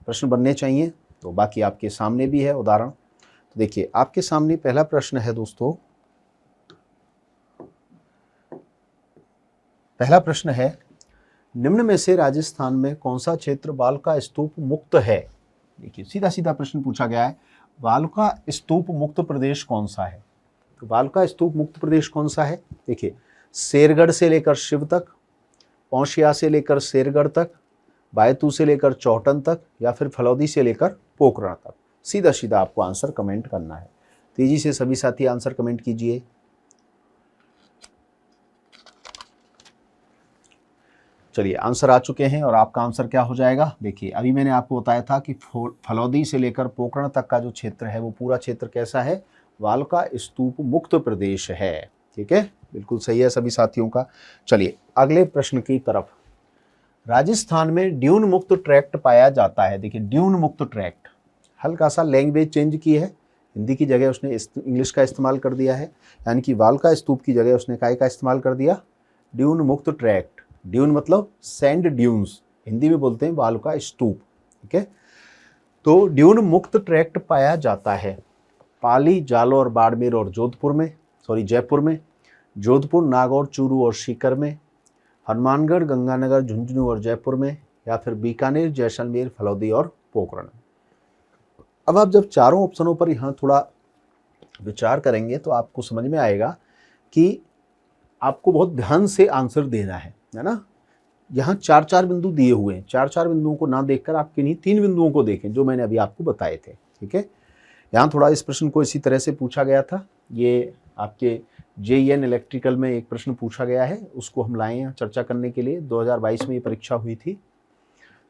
प्रश्न बनने चाहिए, तो बाकी आपके सामने भी है उदाहरण। तो देखिए आपके सामने पहला प्रश्न है दोस्तों, पहला प्रश्न है, निम्न में से राजस्थान में कौन सा क्षेत्र वाल्का स्तूप मुक्त है। देखिए सीधा सीधा प्रश्न पूछा गया है, वाल्का स्तूप मुक्त प्रदेश कौन सा है। तो वाल्का स्तूप मुक्त प्रदेश कौन सा है, देखिए शेरगढ़ से लेकर शिव तक, पौशिया से लेकर शेरगढ़ तक, बायतू से लेकर चौटन तक, या फिर फलौदी से लेकर पोखरण तक। सीधा सीधा आपको आंसर कमेंट करना है। तेजी से सभी साथी आंसर कमेंट कीजिए। चलिए आंसर आ चुके हैं और आपका आंसर क्या हो जाएगा। देखिए अभी मैंने आपको बताया था कि फलौदी से लेकर पोकरण तक का जो क्षेत्र है वो पूरा क्षेत्र कैसा है, वालुका स्तूप मुक्त प्रदेश है। ठीक है, बिल्कुल सही है सभी साथियों का। चलिए अगले प्रश्न की तरफ। राजस्थान में ड्यून मुक्त ट्रैक्ट पाया जाता है। देखिए ड्यून मुक्त ट्रैक्ट, हल्का सा लैंग्वेज चेंज की है, हिंदी की जगह उसने इंग्लिश का इस्तेमाल कर दिया है, यानी कि वालुका स्तूप की जगह उसने काय का इस्तेमाल कर दिया, ड्यून मुक्त ट्रैक्ट। ड्यून मतलब सैंड ड्यून्स, हिंदी में बोलते हैं वालुका स्तूप। ठीक है, तो ड्यून मुक्त ट्रैक्ट पाया जाता है पाली, जालौर, बाड़मेर और जयपुर में, जोधपुर, नागौर, चूरू और सीकर में, हनुमानगढ़, गंगानगर, झुंझुनू और जयपुर में, या फिर बीकानेर, जैसलमेर, फलौदी और पोकरण। अब आप जब चारों ऑप्शनों पर यहाँ थोड़ा विचार करेंगे तो आपको समझ में आएगा कि आपको बहुत ध्यान से आंसर देना है ना। यहाँ 4-4 बिंदु दिए हुए हैं, 4-4 बिंदुओं को ना देखकर आप किन्हीं 3 बिंदुओं को देखें जो मैंने अभी आपको बताए थे। ठीक है, यहाँ थोड़ा इस प्रश्न को इसी तरह से पूछा गया था, ये आपके JEN इलेक्ट्रिकल में एक प्रश्न पूछा गया है, उसको हम लाए हैं चर्चा करने के लिए। 2022 में ये परीक्षा हुई थी।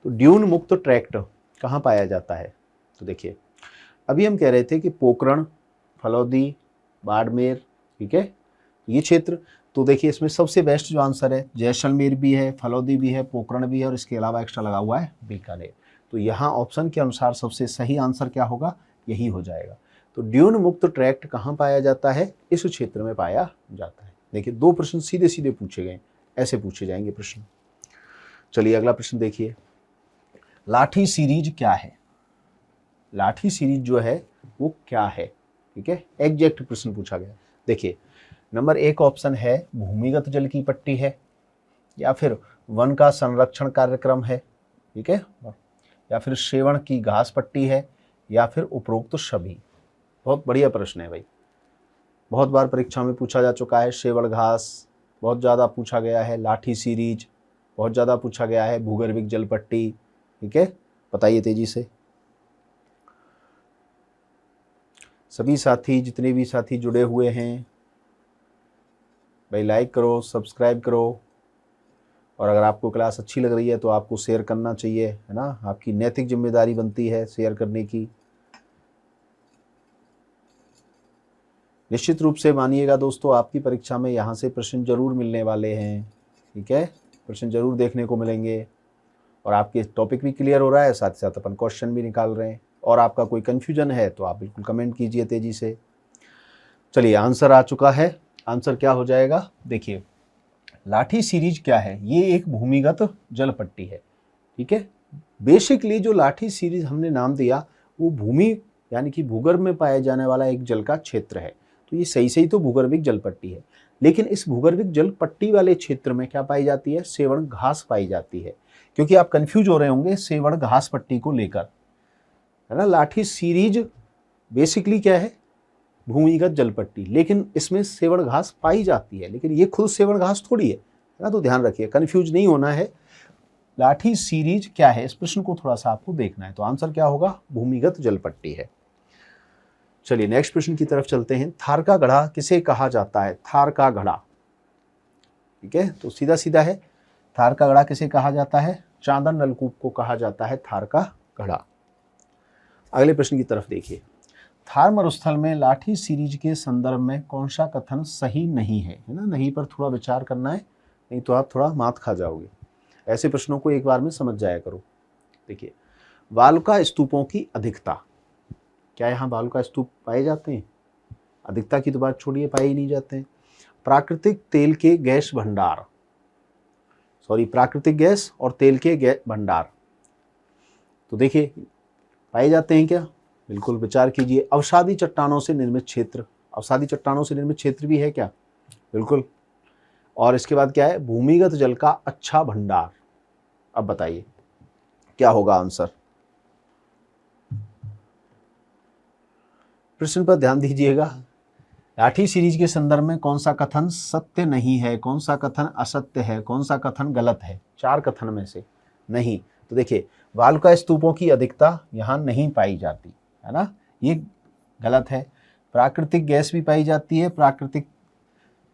तो ड्यून मुक्त ट्रैक्ट कहाँ पाया जाता है, तो देखिए अभी हम कह रहे थे कि पोकरण, फलौदी, बाड़मेर, ठीक है ये क्षेत्र। तो देखिए इसमें सबसे बेस्ट जो आंसर है, जैसलमेर भी है, फलौदी भी है, पोकरण भी है और इसके अलावा एक्स्ट्रा लगा हुआ है बीकानेर। तो यहाँ ऑप्शन के अनुसार सबसे सही आंसर क्या होगा, यही हो जाएगा। तो ड्यून मुक्त ट्रैक्ट कहाँ पाया जाता है, इस क्षेत्र में पाया जाता है। देखिए 2 प्रश्न सीधे सीधे पूछे गए, ऐसे पूछे जाएंगे प्रश्न। चलिए अगला प्रश्न देखिए, लाठी सीरीज क्या है। लाठी सीरीज जो है वो क्या है, ठीक है, एग्जैक्ट प्रश्न पूछा गया। देखिए नंबर 1 ऑप्शन है भूमिगत जल की पट्टी है, या फिर वन का संरक्षण कार्यक्रम है, ठीक है, या फिर सेवण की घास पट्टी है, या फिर उपरोक्त सभी। बहुत बढ़िया प्रश्न है भाई, बहुत बार परीक्षा में पूछा जा चुका है। सेवण घास बहुत ज़्यादा पूछा गया है, लाठी सीरीज बहुत ज़्यादा पूछा गया है, भूगर्भिक जल पट्टी। ठीक है, बताइए तेजी से सभी साथी, जितने भी साथी जुड़े हुए हैं भाई, लाइक करो, सब्सक्राइब करो, और अगर आपको क्लास अच्छी लग रही है तो आपको शेयर करना चाहिए, है ना, आपकी नैतिक जिम्मेदारी बनती है शेयर करने की। निश्चित रूप से मानिएगा दोस्तों, आपकी परीक्षा में यहाँ से प्रश्न जरूर मिलने वाले हैं। ठीक है, प्रश्न जरूर देखने को मिलेंगे और आपके टॉपिक भी क्लियर हो रहा है, साथ ही साथ अपन क्वेश्चन भी निकाल रहे हैं। और आपका कोई कन्फ्यूजन है तो आप बिल्कुल कमेंट कीजिए तेजी से। चलिए आंसर आ चुका है, आंसर क्या हो जाएगा, देखिए लाठी सीरीज क्या है, ये एक भूमिगत जल पट्टी है। ठीक है, बेसिकली जो लाठी सीरीज हमने नाम दिया वो भूमि यानी कि भूगर्भ में पाया जाने वाला एक जल का क्षेत्र है। तो ये सही तो भूगर्भिक जल पट्टी है, लेकिन इस भूगर्भिक जल पट्टी वाले क्षेत्र में क्या पाई जाती है, सेवण घास पाई जाती है। क्योंकि आप कंफ्यूज हो रहे होंगे सेवण घास पट्टी को लेकर, है ना। लाठी सीरीज बेसिकली क्या है, भूमिगत जल पट्टी, लेकिन इसमें सेवण घास पाई जाती है, लेकिन ये खुद सेवण घास थोड़ी है ना। तो ध्यान रखिए, कंफ्यूज नहीं होना है। लाठी सीरीज क्या है, इस प्रश्न को थोड़ा सा आपको देखना है। तो आंसर क्या होगा, भूमिगत जल पट्टी है। चलिए नेक्स्ट प्रश्न की तरफ चलते हैं। थार का गढ़ा किसे कहा जाता है, थार का गढ़ा। ठीक है, तो सीधा सीधा है, थार का गढ़ा किसे कहा जाता है, चांदन नलकूप को कहा जाता है थार का गढ़ा। अगले प्रश्न की तरफ देखिए, थार मरुस्थल में लाठी सीरीज के संदर्भ में कौन सा कथन सही नहीं है ना। नहीं पर थोड़ा विचार करना है, नहीं तो आप थोड़ा मात खा जाओगे। ऐसे प्रश्नों को एक बार में समझ जाया करो। देखिए वालुका स्तूपों की अधिकता, क्या यहाँ वालुका स्तूप पाए जाते हैं, अधिकता की तो बात छोड़िए, पाए ही नहीं जाते हैं। प्राकृतिक तेल के गैस भंडार, प्राकृतिक गैस और तेल के भंडार, तो देखिए पाए जाते हैं क्या, बिल्कुल विचार कीजिए। अवसादी चट्टानों से निर्मित क्षेत्र, अवसादी चट्टानों से निर्मित क्षेत्र भी है क्या, बिल्कुल। और इसके बाद क्या है, भूमिगत जल का अच्छा भंडार। अब बताइए क्या होगा आंसर, प्रश्न पर ध्यान दीजिएगा। लाठी सीरीज के संदर्भ में कौन सा कथन सत्य नहीं है, कौन सा कथन असत्य है, कौन सा कथन गलत है, 4 कथन में से नहीं। तो देखिए वालुका स्तूपों की अधिकता यहाँ नहीं पाई जाती, है ना, ये गलत है। प्राकृतिक गैस भी पाई जाती है, प्राकृतिक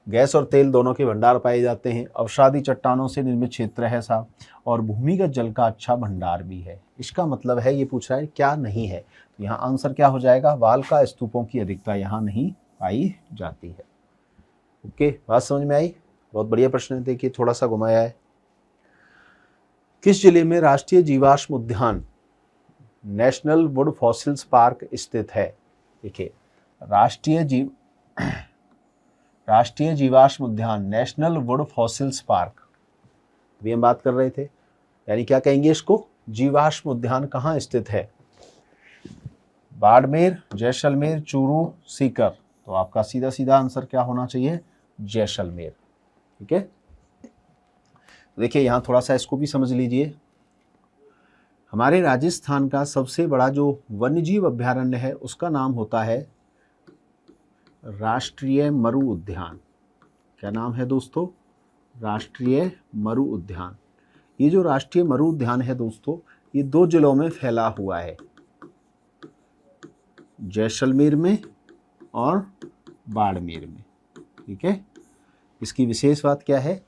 गैस और तेल दोनों के भंडार पाए जाते हैं। अवसादी चट्टानों से निर्मित क्षेत्र है साहब, और भूमिगत जल का अच्छा भंडार भी है। इसका मतलब है, ये पूछ रहा है क्या नहीं है, तो यहाँ आंसर क्या हो जाएगा, वाल्का स्तूपों की अधिकता यहाँ नहीं पाई जाती है। ओके, बात समझ में आई? बहुत बढ़िया प्रश्न है। देखिए थोड़ा सा घुमाया है। किस जिले में राष्ट्रीय जीवाश्म उद्यान नेशनल वुड फॉसिल्स पार्क स्थित है? देखिए राष्ट्रीय जीवाश्म उद्यान नेशनल वुड फॉसिल्स पार्क, अभी हम बात कर रहे थे, यानी क्या कहेंगे इसको, जीवाश्म उद्यान कहाँ स्थित है? बाड़मेर, जैसलमेर, चूरू, सीकर। तो आपका सीधा सीधा आंसर क्या होना चाहिए, जैसलमेर। ठीक है, देखिए यहां थोड़ा सा इसको भी समझ लीजिए। हमारे राजस्थान का सबसे बड़ा जो वन्यजीव अभ्यारण्य है उसका नाम होता है राष्ट्रीय मरु उद्यान। क्या नाम है दोस्तों, राष्ट्रीय मरु उद्यान। ये जो राष्ट्रीय मरु उद्यान है दोस्तों, ये 2 जिलों में फैला हुआ है, जैसलमेर में और बाड़मेर में। ठीक है, इसकी विशेष बात क्या है,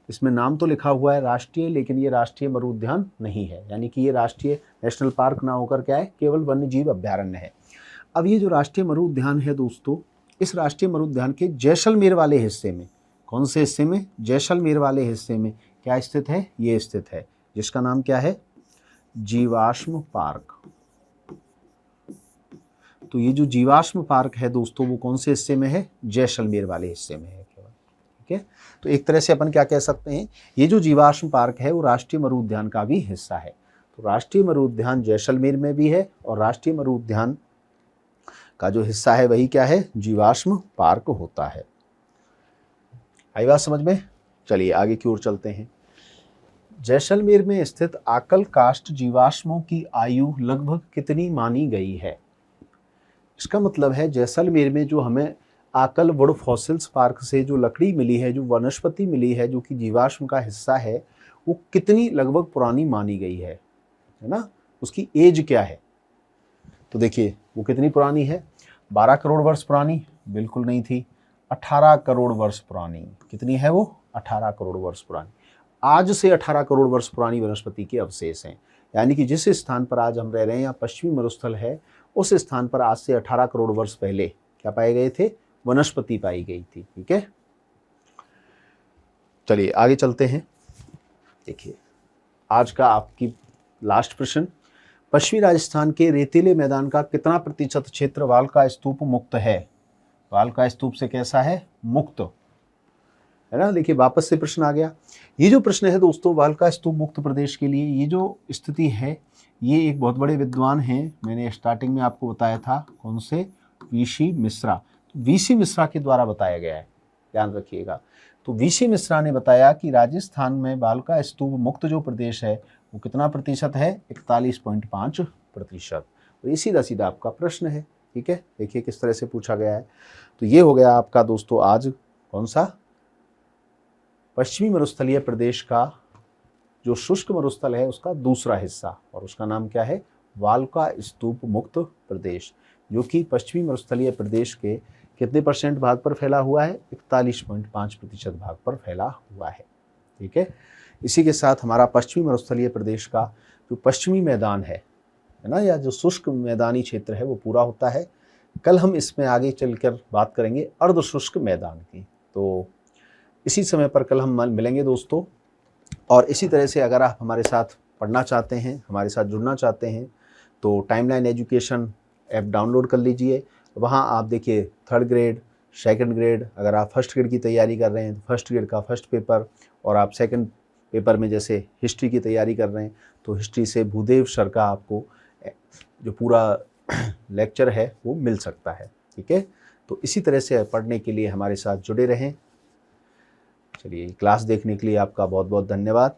इसमें नाम तो लिखा हुआ है राष्ट्रीय, लेकिन ये राष्ट्रीय मरु उद्यान नहीं है, यानी कि ये राष्ट्रीय नेशनल पार्क ना होकर क्या है, केवल वन्यजीव अभ्यारण्य है। अब ये जो राष्ट्रीय मरु उद्यान है दोस्तों, इस राष्ट्रीय मरु उद्यान के जैसलमेर वाले हिस्से में, कौन से हिस्से में, जैसलमेर वाले हिस्से में क्या स्थित है, ये स्थित है, जिसका नाम क्या है, जीवाश्म पार्क। तो ये जो जीवाश्म पार्क है दोस्तों, वो कौन से हिस्से में है, जैसलमेर वाले हिस्से में है केवल। ठीक है, तो एक तरह से अपन क्या कह सकते हैं, ये जो जीवाश्म पार्क है वो राष्ट्रीय मरु उद्यान का भी हिस्सा है। तो राष्ट्रीय मरु उद्यान जैसलमेर में भी है, और राष्ट्रीय मरु उद्यान का जो हिस्सा है वही क्या है, जीवाश्म पार्क होता है। आई बात समझ में? चलिए आगे की ओर चलते हैं। जैसलमेर में स्थित आकल कास्ट जीवाश्मों की आयु लगभग कितनी मानी गई है? इसका मतलब है जैसलमेर में जो हमें आकल वुड फॉसिल्स पार्क से जो लकड़ी मिली है, जो वनस्पति मिली है, जो कि जीवाश्म का हिस्सा है, वो कितनी लगभग पुरानी मानी गई है ना, उसकी एज क्या है? तो देखिए वो कितनी पुरानी है, 12 करोड़ वर्ष पुरानी बिल्कुल नहीं थी, 18 करोड़ वर्ष पुरानी। कितनी है वो, 18 करोड़ वर्ष पुरानी। आज से 18 करोड़ वर्ष पुरानी वनस्पति के अवशेष हैं, यानी कि जिस स्थान पर आज हम रह रहे हैं या पश्चिमी मरुस्थल है, उस स्थान पर आज से 18 करोड़ वर्ष पहले क्या पाए गए थे, वनस्पति पाई गई थी। ठीक है, चलिए आगे चलते हैं। देखिए आज का आपकी लास्ट प्रश्न, पश्चिमी राजस्थान के रेतीले मैदान का कितना प्रतिशत क्षेत्र वाल्का स्तूप मुक्त है? वाल्का स्तूप से कैसा है, मुक्त है ना। देखिए वापस से प्रश्न आ गया। ये जो प्रश्न है दोस्तों, वाल्का स्तूप मुक्त प्रदेश के लिए ये जो स्थिति है, ये एक बहुत बड़े विद्वान हैं, मैंने स्टार्टिंग में आपको बताया था, कौन से, वीसी मिश्रा। वीसी मिश्रा के द्वारा बताया गया है, ध्यान रखिएगा। तो वीसी मिश्रा ने बताया कि राजस्थान में वाल्का स्तूप मुक्त जो प्रदेश है वो कितना प्रतिशत है, 41.5%। तो ये सीधा सीधा आपका प्रश्न है। ठीक है, देखिए किस तरह से पूछा गया है। तो ये हो गया आपका दोस्तों आज कौन सा, पश्चिमी मरुस्थलीय प्रदेश का जो शुष्क मरुस्थल है उसका दूसरा हिस्सा, और उसका नाम क्या है, वाल्का स्तूप मुक्त प्रदेश, जो कि पश्चिमी मरुस्थलीय प्रदेश के कितने % भाग पर फैला हुआ है, 41.5% भाग पर फैला हुआ है। ठीक है, इसी के साथ हमारा पश्चिमी मरुस्थलीय प्रदेश का जो पश्चिमी मैदान है ना, या जो शुष्क मैदानी क्षेत्र है वो पूरा होता है। कल हम इसमें आगे चलकर बात करेंगे अर्ध शुष्क मैदान की। तो इसी समय पर कल हम मिलेंगे दोस्तों। और इसी तरह से अगर आप हमारे साथ पढ़ना चाहते हैं, हमारे साथ जुड़ना चाहते हैं, तो टाइमलाइन एजुकेशन ऐप डाउनलोड कर लीजिए। वहाँ आप देखिए 3rd ग्रेड, 2nd ग्रेड, अगर आप 1st ग्रेड की तैयारी कर रहे हैं तो 1st ग्रेड का 1st पेपर, और आप 2nd पेपर में जैसे हिस्ट्री की तैयारी कर रहे हैं तो हिस्ट्री से भूदेव सर का आपको जो पूरा लेक्चर है वो मिल सकता है। ठीक है, तो इसी तरह से पढ़ने के लिए हमारे साथ जुड़े रहें। चलिए, क्लास देखने के लिए आपका बहुत बहुत धन्यवाद।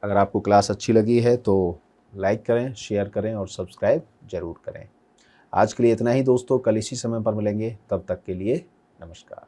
अगर आपको क्लास अच्छी लगी है तो लाइक करें, शेयर करें और सब्सक्राइब ज़रूर करें। आज के लिए इतना ही दोस्तों, कल इसी समय पर मिलेंगे, तब तक के लिए नमस्कार।